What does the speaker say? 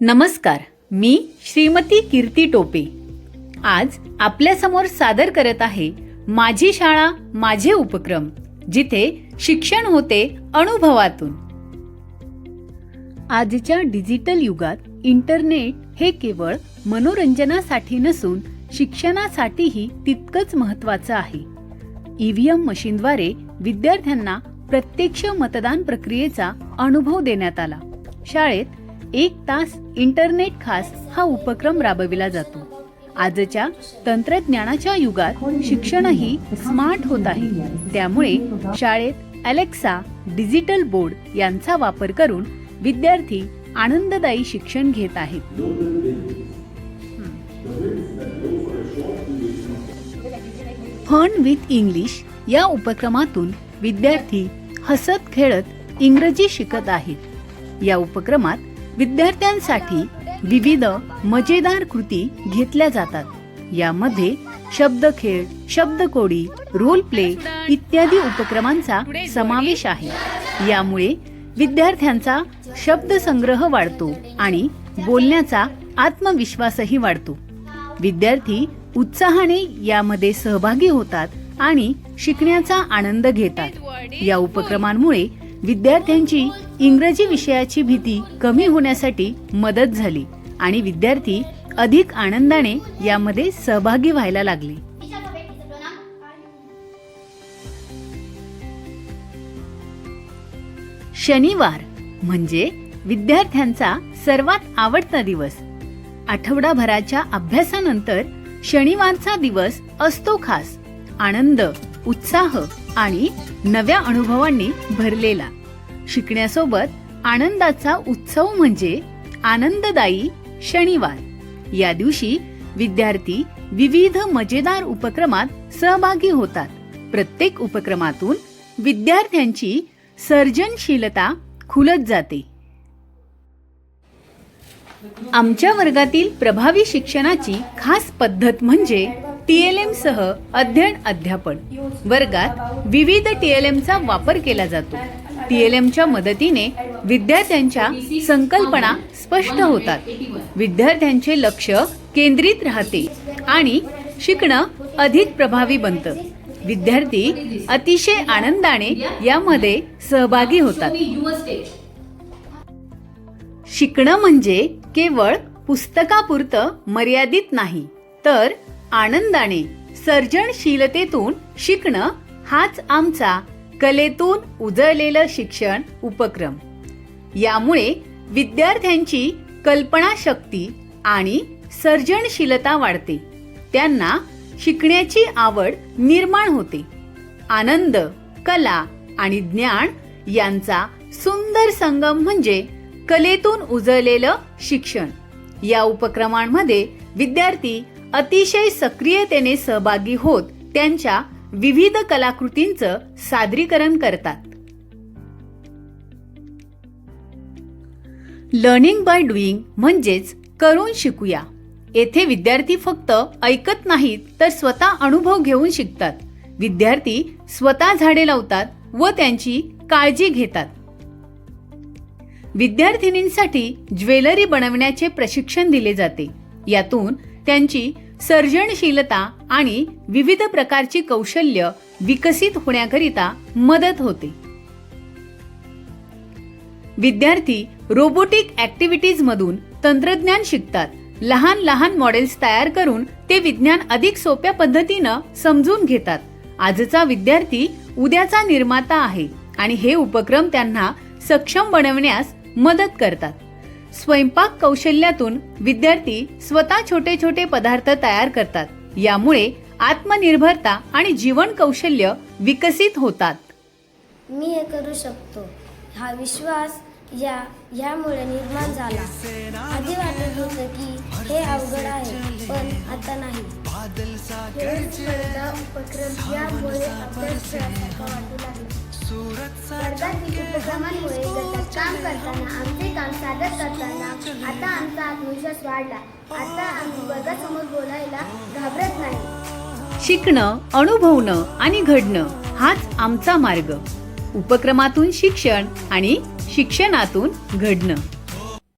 नमस्कार, मी श्रीमती कीर्ती टोपे आज आपल्यासमोर सादर करत आहे माझी शाळा माझे उपक्रम, जिथे शिक्षण होते अनुभवातून। आजच्या डिजिटल युगात इंटरनेट हे केवळ मनोरंजनासाठी नसून शिक्षणासाठीही तितकंच महत्त्वाचं आहे। ईव्हीएम मशीनद्वारे विद्यार्थ्यांना प्रत्यक्ष मतदान प्रक्रियेचा अनुभव देण्यात आला। शाळेत 1 तास इंटरनेट खास हा उपक्रम राबविला जातो। आजच्या तंत्रज्ञानाच्या युगात शिक्षणही स्मार्ट होत आहे, त्यामुळे शाळेत अलेक्सा, डिजिटल बोर्ड यांचा वापर करून विद्यार्थी आनंददायी शिक्षण घेत आहेत। फन विथ इंग्लिश या उपक्रमातून विद्यार्थी हसत खेळत इंग्रजी शिकत आहेत। या उपक्रमात विद्यार्थ्यांसाठी विविध मजेदार कृती घेतल्या जातात। यामध्ये शब्दखेळ, शब्दकोडी, रोल प्ले इत्यादी उपक्रमांचा समावेश आहे। यामुळे विद्यार्थ्यांचा शब्दसंग्रह वाढतो आणि बोलण्याचा आत्मविश्वासही वाढतो। विद्यार्थी उत्साहाने यामध्ये सहभागी होतात आणि शिकण्याचा आनंद घेतात। या उपक्रमांमुळे विद्यार्थ्यांची इंग्रजी विषयाची भीती कमी होण्यासाठी मदत झाली आणि विद्यार्थी अधिक आनंदाने यामध्ये सहभागी व्हायला लागले। शनिवार म्हणजे विद्यार्थ्यांचा सर्वात आवडता दिवस। आठवडाभराच्या अभ्यासानंतर शनिवारचा दिवस असतो खास, आनंद, उत्साह आणि नव्या अनुभवांनी भरलेला। शिकण्यासोबत आनंदाचा उत्सव म्हणजे आनंददायी शनिवार। या दिवशी विद्यार्थी विविध मजेदार उपक्रमात सहभागी होतात। प्रत्येक उपक्रमातून विद्यार्थ्यांची सर्जनशीलता खुलत जाते। आमच्या वर्गातील प्रभावी शिक्षणाची खास पद्धत म्हणजे TLM सह अध्ययन अध्यापन। वर्गात विविध TLMचा वापर केला जातो। TLMच्या मदतीने विद्यार्थ्यांच्या संकल्पना स्पष्ट होतात, विद्यार्थ्यांचे लक्ष केंद्रित राहते आणि शिकणं अधिक प्रभावी बनतं। विद्यार्थी अतिशय आनंदाने यामध्ये सहभागी होतात। शिकणं म्हणजे केवळ पुस्तकापुरतं मर्यादित नाही, तर आनंदाने, सर्जनशीलतेतून शिकणं हाच आमचा कलेतून उजळलेलं शिक्षण उपक्रम। यामुळे विद्यार्थ्यांची कल्पनाशक्ती आणि सर्जनशीलता वाढते, त्यांना शिकण्याची आवड निर्माण होते। आनंद, कला आणि ज्ञान यांचा सुंदर संगम म्हणजे कलेतून उजळलेलं शिक्षण। या उपक्रमांमध्ये विद्यार्थी अतिशय सक्रियतेने सहभागी होत त्यांच्या विविध कलाकृतींचं सादरीकरण करतात। लर्निंग बाय डुईंग म्हणजेच करून शिकूया। येथे विद्यार्थी फक्त ऐकत नाहीत, तर स्वतः अनुभव घेऊन शिकतात। विद्यार्थी स्वतः झाडे लावतात व त्यांची काळजी घेतात। विद्यार्थिनींसाठी ज्वेलरी बनवण्याचे प्रशिक्षण दिले जाते। यातून त्यांची सर्जनशीलता आणि विविध प्रकारची कौशल्य विकसित होण्याकरिता मदत होते। विद्यार्थी रोबोटिक ऍक्टिव्हिटीज मधून तंत्रज्ञान शिकतात। लहान लहान मॉडेल्स तयार करून ते विज्ञान अधिक सोप्या पद्धतीनं समजून घेतात। आजचा विद्यार्थी उद्याचा निर्माता आहे आणि हे उपक्रम त्यांना सक्षम बनवण्यास मदत करतात। स्वयंपाक कौशल्यातून विद्यार्थी स्वतः छोटे छोटे पदार्थ तयार करतात। यामुळे आत्मनिर्भरता आणि जीवन कौशल्य विकसित होतात। मी हे करू शकतो हा विश्वास यामुळे निर्माण झाला। आधी वाटत होतं की हे अवघड आहे, पण आता नाही। उपक्रम यामुळे अभ्यास वाटू लागला। वर्गातील उपक्रमांमुळे गटात काम करताना, आमचे काम सादर करताना आता आमचा आत्मविश्वास वाढला। आता आम्ही वर्गासमोर बोलायला घाबरत नाही। शिकणं, अनुभवणं आणि घडणं हाच आमचा मार्ग। उपक्रमातून शिक्षण आणि शिक्षणातून घडणं।